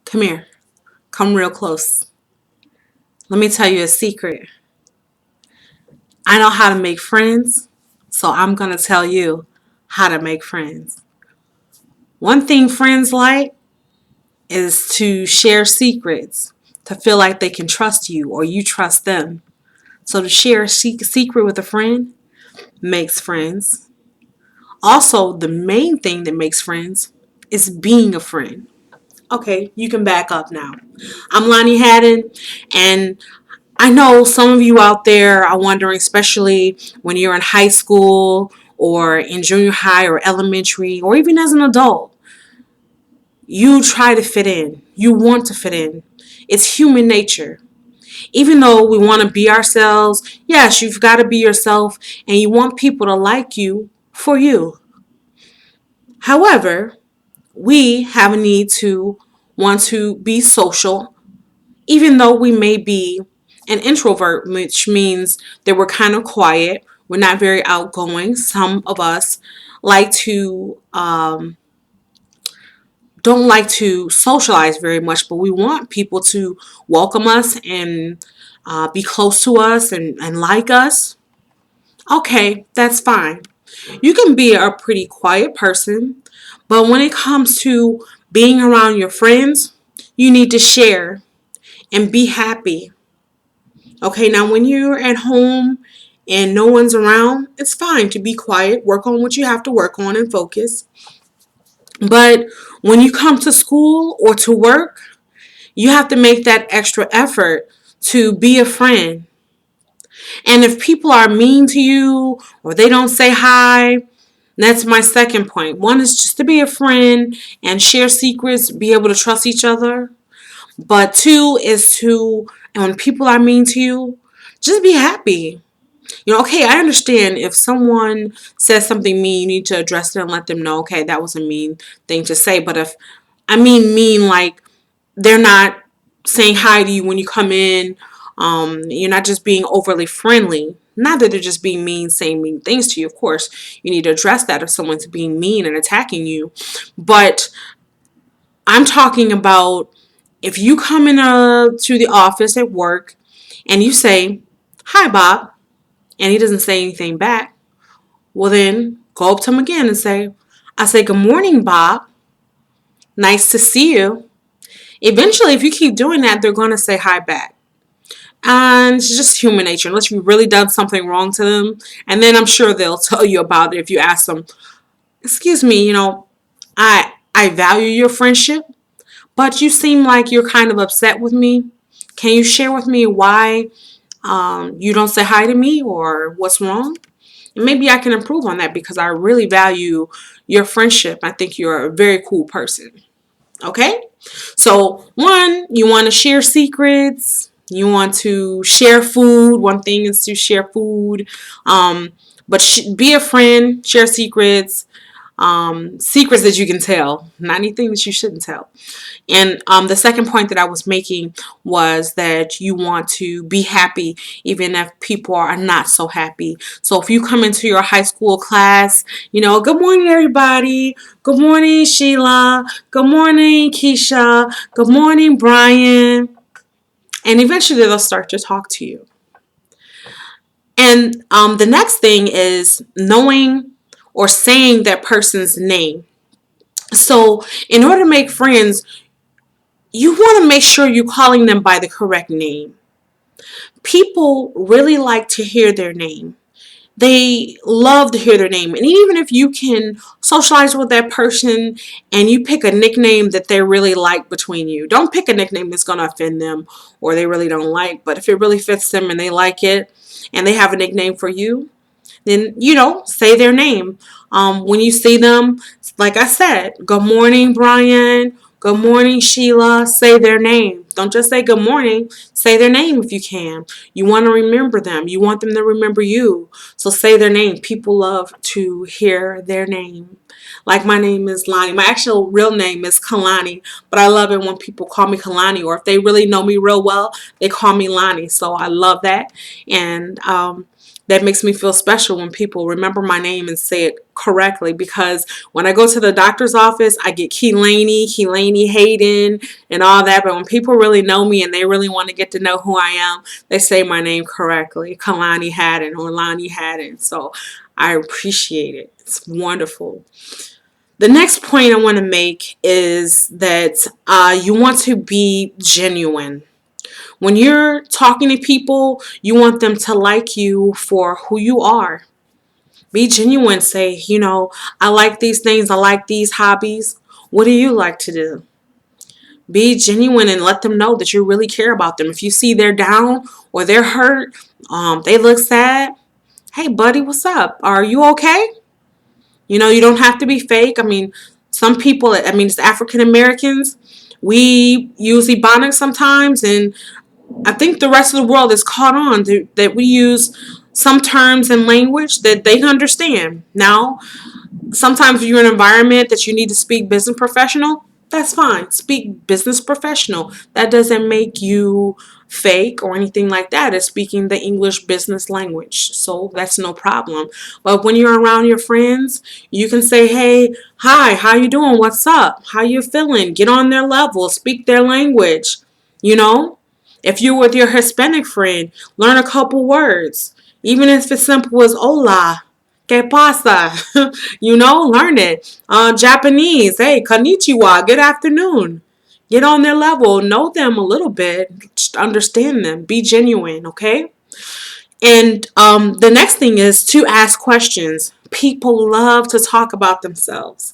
Come here. Come real close. Let me tell you a secret. I know how to make friends, so I'm going to tell you how to make friends. One thing friends like is to share secrets, to feel like they can trust you or you trust them. So to share a secret with a friend makes friends. Also, the main thing that makes friends is being a friend. Okay, you can back up now. I'm Lonnie Haddon, and I know some of you out there are wondering, especially when you're in high school or in junior high or elementary, or even as an adult, you try to fit in. You want to fit in. It's human nature. Even though we want to be ourselves, yes, you've got to be yourself, and you want people to like you for you. However, we have a need to want to be social, even though we may be an introvert, which means that we're kind of quiet. We're not very outgoing. Some of us like to don't like to socialize very much, but we want people to welcome us and be close to us and like us. Okay, that's fine. You can be a pretty quiet person, but when it comes to being around your friends, you need to share and be happy. Okay, now when you're at home and no one's around, it's fine to be quiet, work on what you have to work on and focus. But when you come to school or to work, you have to make that extra effort to be a friend. And if people are mean to you or they don't say hi, that's my second point. One is just to be a friend and share secrets, be able to trust each other. But two is to, and when people are mean to you, just be happy. Okay, I understand if someone says something mean, you need to address it and let them know, okay, that was a mean thing to say. But if, I mean like they're not saying hi to you when you come in, you're not just being overly friendly. Not that they're just being mean, saying mean things to you. Of course, you need to address that if someone's being mean and attacking you. But I'm talking about if you come in to the office at work and you say, hi, Bob, and he doesn't say anything back, well then go up to him again and say, good morning, Bob. Nice to see you. Eventually, if you keep doing that, they're going to say hi back. And it's just human nature, unless you've really done something wrong to them. And then I'm sure they'll tell you about it if you ask them, excuse me, I value your friendship, but you seem like you're kind of upset with me. Can you share with me why you don't say hi to me or what's wrong? And maybe I can improve on that because I really value your friendship. I think you're a very cool person. Okay? So, one, you want to share secrets. You want to share food. One thing is to share food. But be a friend, share secrets. Secrets that you can tell, not anything that you shouldn't tell. And the second point that I was making was that you want to be happy even if people are not so happy. So if you come into your high school class, good morning everybody. Good morning Sheila. Good morning Keisha. Good morning Brian. And eventually they'll start to talk to you. And the next thing is knowing or saying that person's name. So in order to make friends, you want to make sure you're calling them by the correct name. People really like to hear their name. They love to hear their name. And even if you can socialize with that person and you pick a nickname that they really like between you, don't pick a nickname that's going to offend them or they really don't like. But if it really fits them and they like it and they have a nickname for you, then, say their name. When you see them, like I said, good morning, Brian. Good morning, Sheila. Say their name. Don't just say good morning. Say their name if you can. You want to remember them. You want them to remember you. So say their name. People love to hear their name. Like my name is Lonnie. My actual real name is Kalani, but I love it when people call me Kalani, or if they really know me real well, they call me Lonnie. So I love that. And That makes me feel special when people remember my name and say it correctly, because when I go to the doctor's office, I get Keelaney Hayden, and all that. But when people really know me and they really want to get to know who I am, they say my name correctly, Kalani Haddon or Lonnie Haddon. So I appreciate it. It's wonderful. The next point I want to make is that you want to be genuine. When you're talking to people, you want them to like you for who you are. Be genuine. Say, I like these things. I like these hobbies. What do you like to do? Be genuine and let them know that you really care about them. If you see they're down or they're hurt, they look sad. Hey, buddy, what's up? Are you okay? You don't have to be fake. I mean, some people, it's African Americans. We use Ebonics sometimes, and I think the rest of the world is caught on that we use some terms and language that they understand. Now, sometimes if you're in an environment that you need to speak business professional, that's fine. Speak business professional. That doesn't make you fake or anything like that. It's speaking the English business language. So that's no problem. But when you're around your friends, you can say, hey, hi, how you doing? What's up? How you feeling? Get on their level. Speak their language. You know? If you're with your Hispanic friend, learn a couple words. Even if it's simple as hola, ¿qué pasa? Learn it. Japanese, hey, konnichiwa, good afternoon. Get on their level, know them a little bit, just understand them, be genuine, okay? And the next thing is to ask questions. People love to talk about themselves.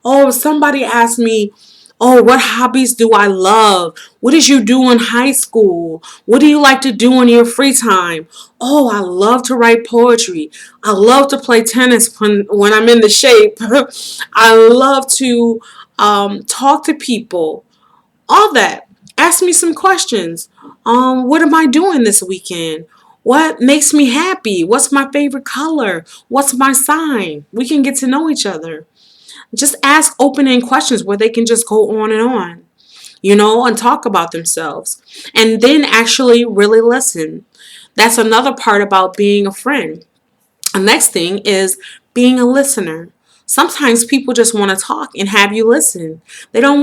Oh, somebody asked me, oh, what hobbies do I love? What did you do in high school? What do you like to do in your free time? Oh, I love to write poetry. I love to play tennis when I'm in the shape. I love to talk to people. All that. Ask me some questions. What am I doing this weekend? What makes me happy? What's my favorite color? What's my sign? We can get to know each other. Just ask open-ended questions where they can just go on, and talk about themselves. And then actually really listen. That's another part about being a friend. The next thing is being a listener. Sometimes people just want to talk and have you listen. They don't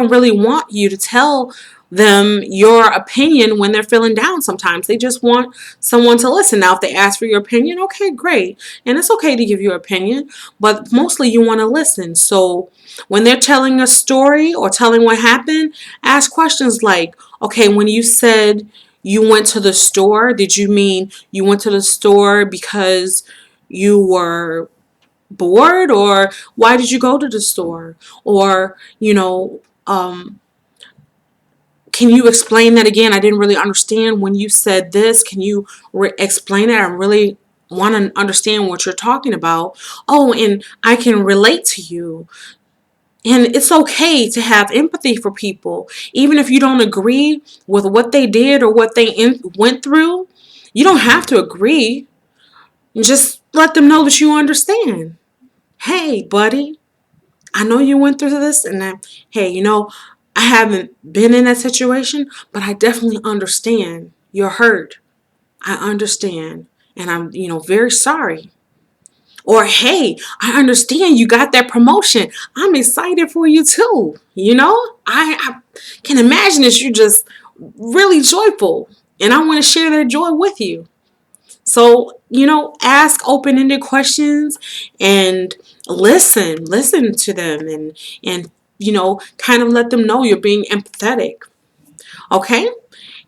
really want you to tell them your opinion when they're feeling down sometimes. They just want someone to listen. Now, if they ask for your opinion, okay, great. And it's okay to give your opinion, but mostly you want to listen. So when they're telling a story or telling what happened, ask questions like, okay, when you said you went to the store, did you mean you went to the store because you were bored, or why did you go to the store? Or, can you explain that again? I didn't really understand when you said this. Can you explain it? I really want to understand what you're talking about. Oh, and I can relate to you. And it's okay to have empathy for people. Even if you don't agree with what they did or what they went through, you don't have to agree. Just let them know that you understand. Hey, buddy, I know you went through this, and hey, I haven't been in that situation, but I definitely understand. You're hurt. I understand. And I'm, very sorry. Or, hey, I understand you got that promotion. I'm excited for you too. I can imagine that you're just really joyful, and I want to share that joy with you. So, ask open-ended questions and listen to them, and kind of let them know you're being empathetic. Okay?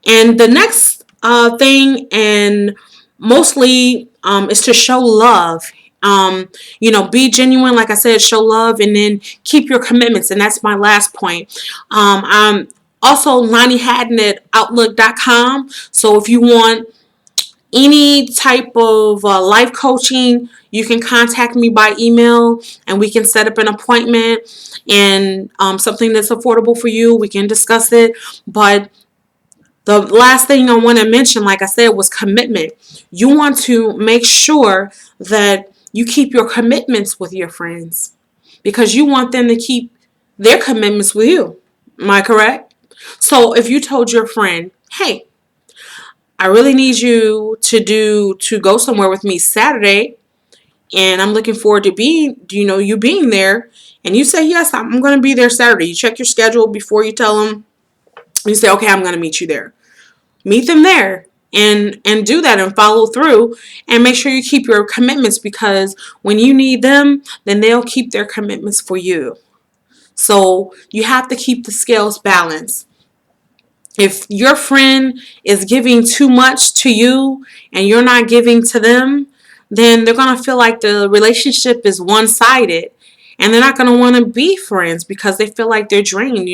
And the next thing, and mostly, is to show love. Be genuine, like I said, show love, and then keep your commitments. And that's my last point. I'm also Lonnie Haddon at Outlook.com. So if you want any type of life coaching, you can contact me by email, and we can set up an appointment, and something that's affordable for you. We can discuss it. But the last thing I want to mention, like I said, was commitment. You want to make sure that you keep your commitments with your friends, because you want them to keep their commitments with you. Am I correct? So if you told your friend, hey, I really need you to go somewhere with me Saturday, and I'm looking forward to you being there. And you say, yes, I'm going to be there Saturday. You check your schedule before you tell them. You say, okay, I'm going to meet you there. Meet them there and do that and follow through and make sure you keep your commitments, because when you need them, then they'll keep their commitments for you. So you have to keep the scales balanced. If your friend is giving too much to you and you're not giving to them, then they're going to feel like the relationship is one-sided, and they're not going to want to be friends because they feel like they're drained.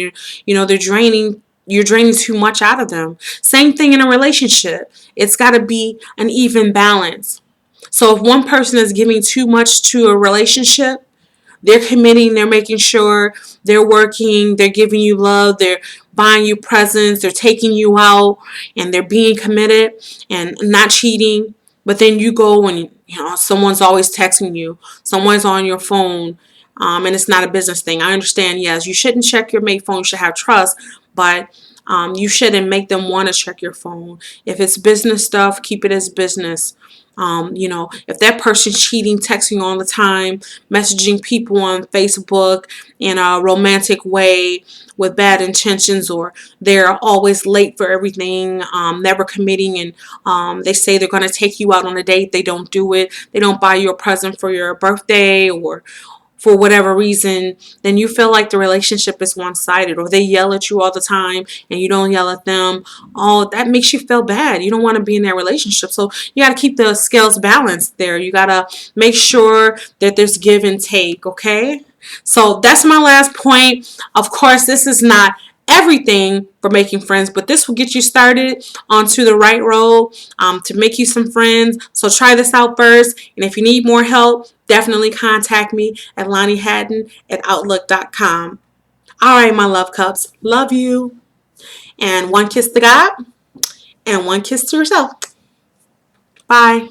They're draining, you're draining too much out of them. Same thing in a relationship. It's got to be an even balance. So if one person is giving too much to a relationship, they're committing, they're making sure, they're working, they're giving you love, they're buying you presents, they're taking you out, and they're being committed and not cheating. But then you go and someone's always texting you, someone's on your phone, and it's not a business thing. I understand, yes, you shouldn't check your mate phone, you should have trust, but you shouldn't make them want to check your phone. If it's business stuff, keep it as business. If that person's cheating, texting all the time, messaging people on Facebook in a romantic way with bad intentions, or they're always late for everything, never committing, and they say they're going to take you out on a date, they don't do it, they don't buy you a present for your birthday, or for whatever reason, then you feel like the relationship is one-sided, or they yell at you all the time and you don't yell at them. Oh, that makes you feel bad. You don't want to be in that relationship. So you got to keep the scales balanced there. You got to make sure that there's give and take, okay? So that's my last point. Of course, this is not everything for making friends, but this will get you started onto the right road, to make you some friends. So try this out first, and if you need more help, definitely contact me at LonnieHatton@outlook.com. All right, my love cups, love you, and one kiss to God and one kiss to yourself. Bye.